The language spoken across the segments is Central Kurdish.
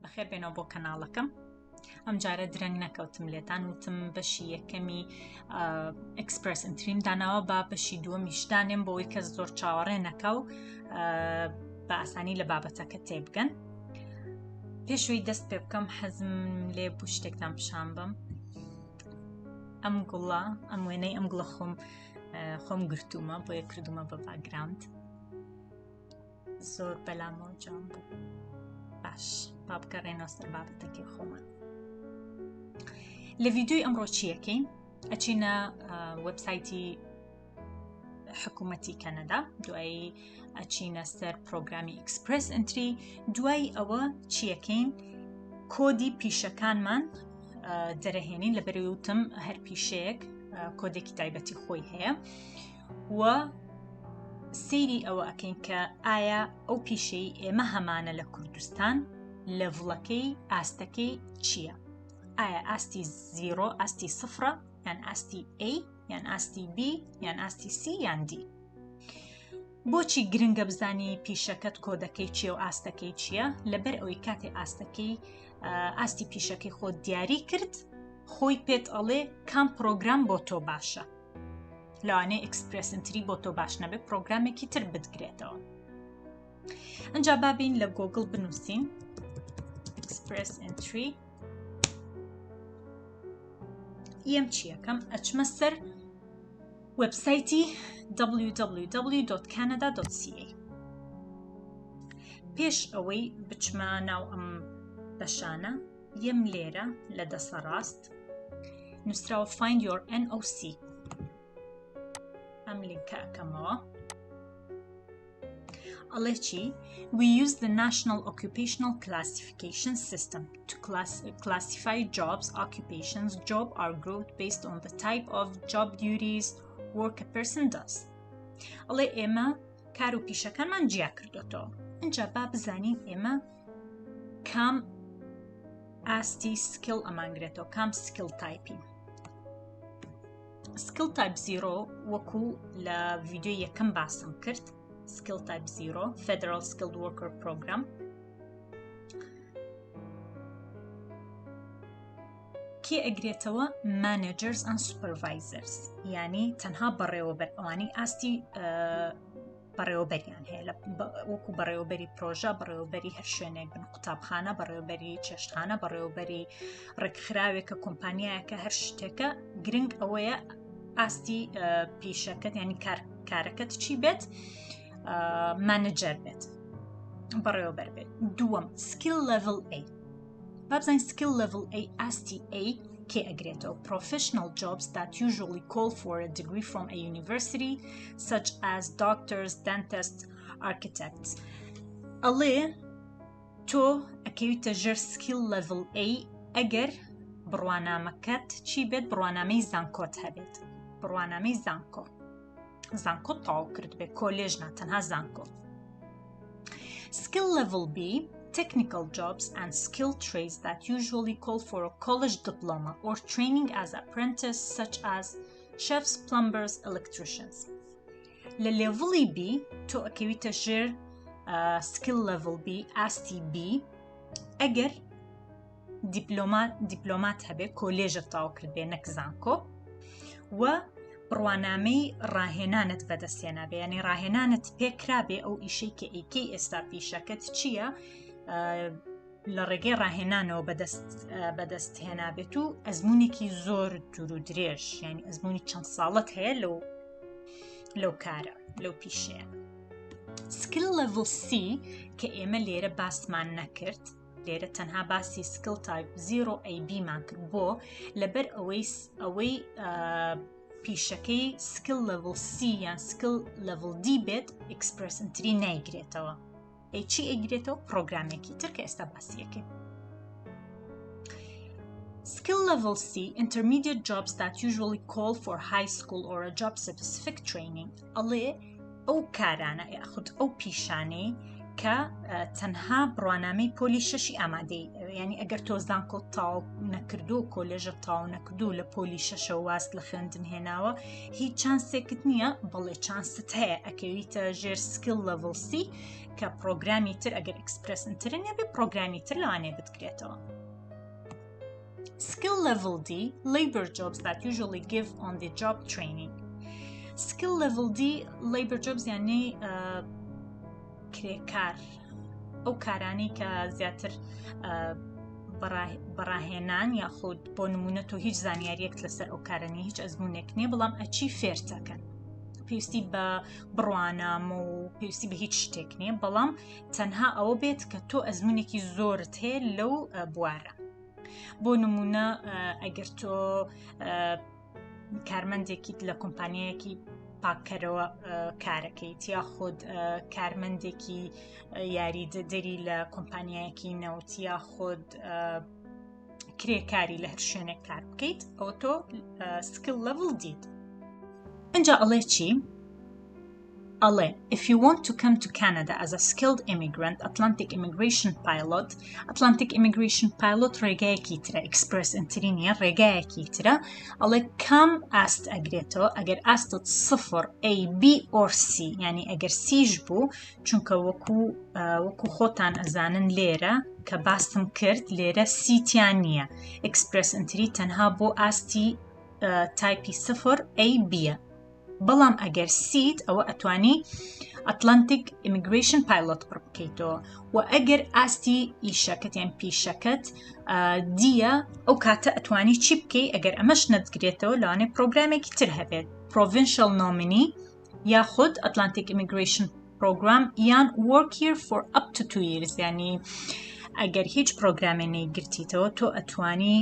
بەخێر بێنەوە بۆ کەناڵەکەم. ئەم جارە درەنگ نەکەوتم لێتان وتم بەشی یەکەمی ئیکسپرێس ئینتریم داناوە با بەشی دووەمیش دانێم بۆ ئەوەی کەس زۆر چاوەڕێ نەکە و بە ئاسانی لە بابەتەکە تێبگەن. پێشوەی دەست پێ بکەم حەزم لێ بوو شتێکتان پیشان بم. ئەم گوڵە ئەم وێنەی ئەم گوڵە خۆم گرتومە بۆیە کردومە بە باگراوند. زۆر بەلامەوە جوان بوو. باش با بگەڕێنەوە سەر بابەتەکەی خۆمان. لە ڤیدیۆی ئەمڕۆ چیەکەین؟ ئەچینە وەبسایتی حکوومەتی کەنەدا، دوایی ئەچینە سەر پرۆگرامی ئیکسپرێس ئینتری، دوای ئەوە چیەکەین؟ کۆدی پیشەکانمان دەرەهێنین. لەبەرەوەی وتم هەر پیشەیەک کۆدێکی تایبەتی خۆی هەیە و سەیری ئەوە ئەکەین کە ئایا ئەو پیشەی ئێمە هەمانە لە کوردستان لەڤڵەکەی ئاستەکەی چییە؟ ئایا ئاستی زیرۆ ئاستی سفرە یان ئاستی A یان ئاستی B یان ئاستی C یان D؟ بۆچی گرنگە بزانی پیشەکەت کۆدەکەی چییە و ئاستەکەی چییە؟ لەبەر ئەوەی کاتێ ئاستی پیشەکەی خۆت دیاری کرد خۆی پێت ئەڵێ کام پرۆگرام بۆ تۆ باشە. لەوانەیە ئیکسپرێس ئینتری بۆ تۆ باش نەبێ، پرۆگرامێکی تر بتگرێتەوە. ئەنجا بابین لە گۆگڵ بنووسین ئیکسپرێس ئینتری. ئەم چیەکەم ئەچمە سەر وەبسایتی www.canada.ca. پێش ئەوەی بچمە ناو ئەم بەشانە یەم لێرە لە دەسە ڕاست نووسراوە find your NOC. ئەم لینکە ئەکەمەوە. ئەڵێ چی؟ We use the National Occupational Classification System to classify jobs, occupations. Jobs are grouped based on the type of job duties work a person does. ئەڵێ ئێمە کار و پیشەکانمان جیا کردوتەوە. ئەنجا با بزانین ئێمە کام ئاستی سکیل ئەمانگرێتەوە، کام سکیل تایپی. سکیل تایپ زیرۆ وەکو لە ڤیدیۆی یەکەم باسم کرد، سکیل تایپ زیرۆ Federal Skilled Worker Program کێ ئەگرێتەوە؟ Managers and Supervisors، یعنی تەنها بەڕێوەبەر ئەوانەی ئاستی بەڕێوەبەریان هەیە، وەکو بەڕێوەبەری پرۆژە، بەڕێوەبەری هەر شوێنێک بن، قوتابخانە، بەڕێوەبەری چێشتخانە، بەڕێوەبەری ڕێکخراوێکە، کۆمپانیایەکە، هەر شتێکە گرنگ ئەوەیە ئاستی پیشەکەت یعنی کارەکەت چی بێت؟ مانەجەر بێت، بەڕێوەبەر بێت. دووەم سکیل لەڤڵ A. بابزانین سکیل لەڤڵ A ئاستی A کێ ئەگرێتەوە؟ Professional jobs that usually call for a degree from a university such as doctors, dentists, architects. ئەڵێ تۆ ئەکەویتە ژەر سکیل لەڤڵ A ئەگەر بڕوانامەکەت چی بێت؟ بڕوانامەی زانکۆت هەبێت، بڕوانامەی زانکۆ تاو کرد بێت، کۆلێژ نا، تەنها زانکۆ. Skill level B technical jobs and skilled trades that usually call for a college diploma or training as apprentice such as chefs, plumbers, electricians. لە لێڤڵی B تۆ ئەکەویتە ژێر skill level B ئاستی B ئەگەر دیپلۆمات هەبێ، کۆلێژە تاو کرد بێ نەک زانکۆ، و بڕوانامەی ڕاهێنانت بەدەستێنابێ، یعنی ڕاهێنانت پێکرابێ ئەو ئیشەی کە ئەیکەی ئێستا پیشەکەت چییە لە ڕێگەی ڕاهێنانەوە بەدەست هێنابێت و ئەزمونێکی زۆر دوور و درێژ، یعنی ئەزمونی چەند ساڵت هەیە لەو کارە، لەو پیشەیە. سکیل لەڤڵ C کە ئێمە لێرە باسمان نەکرد، لێرە تەنها باسی سکیل تایپ 0AB مان کرد، بۆ لەبەر ئەوەی پیشەکەی سکیل لەڤڵ C یان سکیل لەڤڵ D بێت ئیکسپرێس ئینتری نایگرێتەوە. چی ئەگرێتەوە؟ پرۆگرامێکی تر کە ئێستا باسیەکەین. Skill level C intermediate jobs that usually call for high school or a job specific training. ئەڵێ ئەو کارانە یاخود ئەو پیشانەی کە تەنها بڕوانامەی پۆلی شەشی ئامادەی ینی ئەگەر تۆ زانکۆ تاو نەکردو کۆلێژە تاو نەکردو لە پۆلی شەشە واست لە خوێندن هێناوە هیچ چانسێکت نییە بەڵێ چانست هەیە ئەکەویتە ژێر سکیل لەڤڵ سی کە پرۆگرامی تر ئەگەر ئیکسپرێس ئینتری نەبێ پرۆگرامی تر لەوانەیە بتکرێتەوە. Skill level D, labor jobs that usually give on the job training. Skill level D, labor jobs یعنی کرێکار ئەو کارانی کە زیاتر بەڕاهێنان یاخود بۆ نمونە تۆ هیچ زانیاریەک لەسەر ئەو کارانی هیچ ئەزمونێک نییە بەڵام ئەچی فێرتەکەن پێویستی بە بڕوانامە و پێویستی بە هیچ شتێک نییە بەڵام تەنها ئەوە بێت کە تۆ ئەزمونێکی زۆرت هەیە لەو بوارە. بۆ نمونە ئەگەر تۆ کارمەندێکیت لە کۆمپانیایەکی پاکەرەوە کارەکەیت یاخود کارمەندێکی یاریدەدەری لە کۆمپانیایەکی نەوت یاخود کرێکاری لە هەر شوێنێک کار بکەیت ئەوە تۆ سکیل لەڤڵ دیت. ئەنجا ئەڵێ چی؟ ئەڵێ if you want to come to Canada as a skilled immigrant, Atlantic immigration pilot ڕێگایەکی ترە ئیکسپرێس ئینتری نیە ڕێگایەکی ترە ئەڵێ کام ئاست ئەگرێتەوە ئەگەر ئاستت 0 A B or C یعنی ئەگەر سیش بوو چونکە وەکو خۆتان ئەزانن لێرە کە باستم کرد لێرە سیتیان نییە ئیکسپرێس ئینتری تەنها بۆ ئاستی تایپی 0 A Bە بەڵام ئەگەر سیت ئەوە ئەتوانی ئەتلانتیک ئیمیگریشن پایلۆت پڕ بکەیتەوە و ئەگەر ئاستی ئیشەکەت یان پیشەکەت دیە ئەو کاتە ئەتوانی چی بکەی ئەگەر ئەمەش نەتگرێتەوە لەوانەیە پرۆگرامێکی تر هەبێت provincial nominee یاخود ئەتلانتیک ئیمیگریشن پرۆگرام یان work here for up to 2 years یعنی ئەگەر هیچ پرۆگرامێ نەیگرتیتەوە تۆ ئەتوانی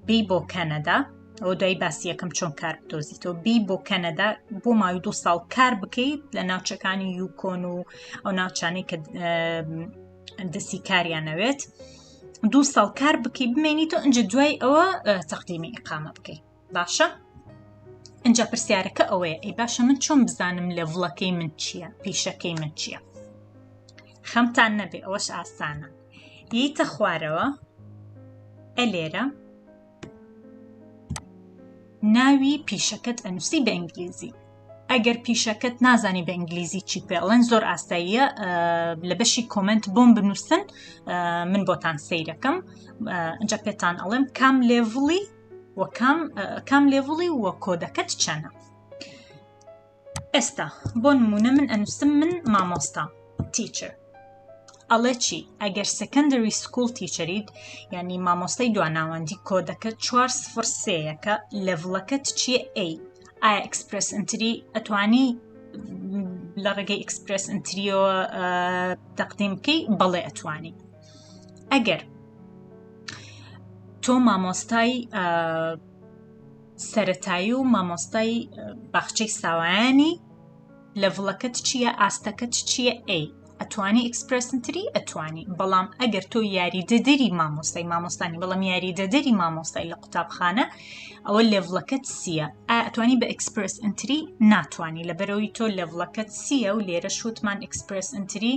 بی بۆ کەنەدا ئەو دوای باسی یەکەم چۆن کار بدۆزیتەوە بی بۆ کەنەدا بۆ ماوەی 2 ساڵ کار بکەیت لە ناوچەکانی یوکۆن و ئەو ناوچانەی کە دەستی کاریانەوێت 2 ساڵ کار بکەی بمێنیتەوە ئەنجە دوای ئەوە تەقدیمی ئیقامە بکەیت باشە؟ ئەنجا پرسیارەکە ئەوەیە ئەی باشە من چۆن بزانم لێڤڵەکەی من چییە پیشەکەی من چییە؟ خەمتان نەبێ ئەوەش ئاسانە یەیتە خوارەوە ئەلێرە ناوی پیشەکەت ئەنووسی بە ئینگلیزی ئەگەر پیشەکەت نازانی بە ئینگلیزی چی پێڵێن زۆر ئاستاییە لە بەشی کۆمنت بۆم بنووسن من بۆتان سەیرەکەم ئەنجا پێتان ئەڵێم کام لێڤڵی وە کۆدەکەت چەنە. ئێستا بۆ نمونە من ئەنووسم من مامۆستا تیچر ئەڵێ چی ئەگەر سەکەندەری سکوڵ تیچەریت یعنی مامۆستای دواناوەندی کۆدەکەت 403یەکە لێڤڵەکەت چیە A ئایا ئیکسپرێس ئینتری ئەتوانی لە ڕێگەی ئیکسپرێس ئینتریەوە تەقدیم بکەی بەڵێ ئەتوانی. ئەگەر تۆ مامۆستای سەرەتایی و مامۆستای باخچەی ساوایانی لێڤڵەکەت چییە ئاستەکەت چییە A ئەتوانی ئیکسپرێس ئینتری ئەتوانی بەڵام ئەگەر تۆ یاریدەدەری مامۆستانی بەڵام یاریدەدەری مامۆستای لە قوتابخانە ئەوە لێڤڵەکەت سیە ئەتوانی بە ئیکسپرێس ئینتری ناتوانی لەبەرەوەی تۆ لێڤڵەکەت سیە و لێرە شوتمان ئیکسپرێس ئینتری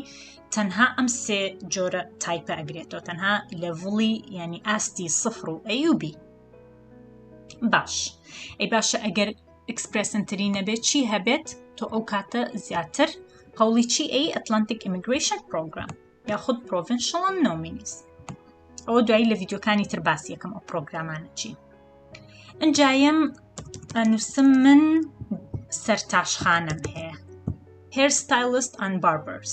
تەنها ئەم سێ جۆرە تایپە ئەگرێتەوە تەنها لێڤڵی ینی ئاستی 0 و A و B. باش ئەی باشە ئەگەر ئیکسپرێس ئینتری نەبێت چی هەبێت تۆ ئەو کاتە زیاتر قوڵی چی ئەی ئەتلانتیک ئیمیگریشن پرۆگرام یاخود provincial nominees ئەوە دوایی لە ڤیدیۆکانی تر باسی یەکەم ئەو پرۆگرامانە چی. ئەنجایم ئەنووسم من سەرتاشخانەم هەیە hair stylist and barbers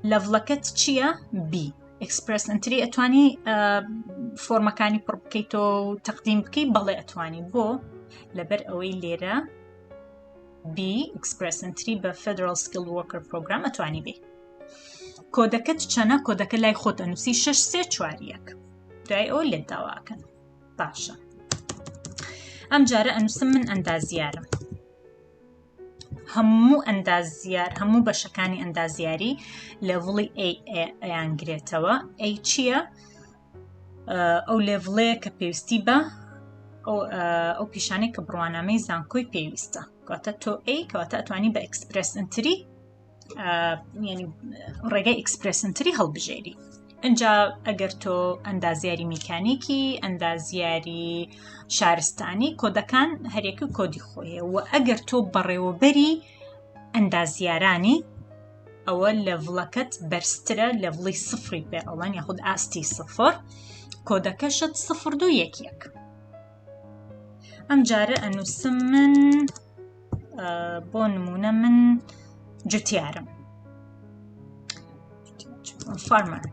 لەڤڵەکەت چییە؟ B ئیکسپرێس ئینتری ئەتوانی فۆرمەکانی پڕ بکەیتەوە و تەقدیم بکەی بەڵێ ئەتوانی بۆ لەبەر ئەوەی لێرە B ئیکسپرێس ئینتری بە Federal Skilled Worker Program ئەتوانی بێ. کۆدەکەت چەنە؟ کۆدەکە لای خۆت ئەنووسی 6-3-4-1 دوای ئەوە لێت داواکەن. باشە ئەم جارە ئەنووسم من ئەندازیارم هەموو بەشەکانی ئەندازیاری لێڤڵی ئەیان گرێتەوە. ئەی چییە؟ ئەو لێڤڵەیە کە پێویستی بە ئەو پیشانەی کە بڕوانامەی زانکۆی پێویستە کەواتە تۆ ئەی کەواتە ئەتوانی بە ئیکسپرێس ئینتری ینی ڕێگای ئیکسپرێس ئینتری هەڵبژێری. ئەجا ئەگەر تۆ ئەندازیاری میکانیکی، ئەندازیاری شارستانی، کۆدەکان هەرێکی کۆدی خۆیە و ئەگەر تۆ بەڕێوەبەری ئەندازیارانی ئەوە لەڤڵەکەت بەرزترە لەڤڵی سفری پێ ئەڵەن یاخود ئاستی سفر، کۆدەکەشت 0-2-1-1. ئەم جارە ئەنووسم من بۆ نمونە من جوتیارم farmer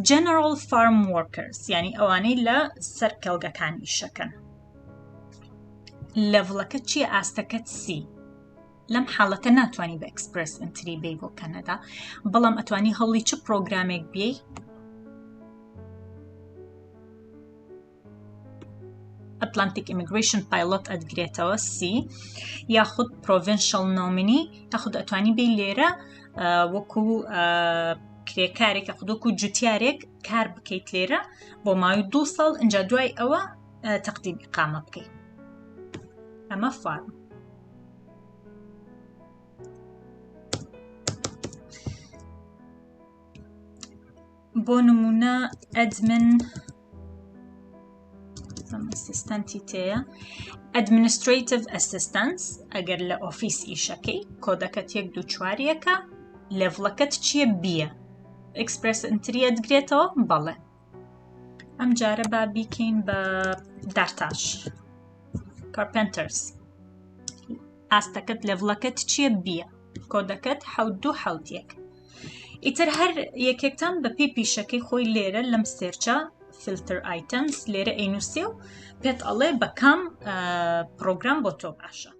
general farm workers یعنی ئەوانەی لە سەر کەڵگەکان ئیشەکەن. لەڤڵەکە چییە؟ ئاستەکەت سی. لەم حاڵەتە ناتوانانی بە ئیکسپرێس ئینتری بێی بۆ کەنەدا، بەڵام ئەتوانی هەڵی چ پرۆگرامێک بێی ئەتلانتیک ئیمیگریشن پایلۆت ئەدگرێتەوە سی، یاخود پرۆڤینشەڵ نۆمینی، یاخود ئەتوانی بێی لێرە وەکو کرێکارێک یاخود وەکو جوتیارێک کار بکەیت لێرە بۆ ماوەی 2 ساڵ، ئەنجا دوای ئەوە تەقدیم ئیقامە بکەیت. ئەمە فارم. بۆ نمونە ئەدمن ئەسیستەنتی تەیە، ئەدمینسترێتیڤ ئەسیستەنس ئەگەر لە ئۆفیس ئیشەکەی، کۆدەکەت 1-2-4-1-ە، لێڤڵەکەت چییە؟ بیە. ئیکسپرێس ئینتری ئەدگرێتەوە؟ بەڵێ. ئەم جارە با بیکەین بە دارتاش کارپێنتەرز، ئاستەکەت لێڤڵەکەت چییە؟ بیە، کۆدەکەت 7-2-7-1. ئیتر هەر یەکێکتان بەپێی پیشەکەی خۆی لێرە لەم سێرچە فیلتر ئایتەمز لێرە ئەینووسێ و پێت ئەڵێ بە کام پرۆگرام بۆ تۆ باشە.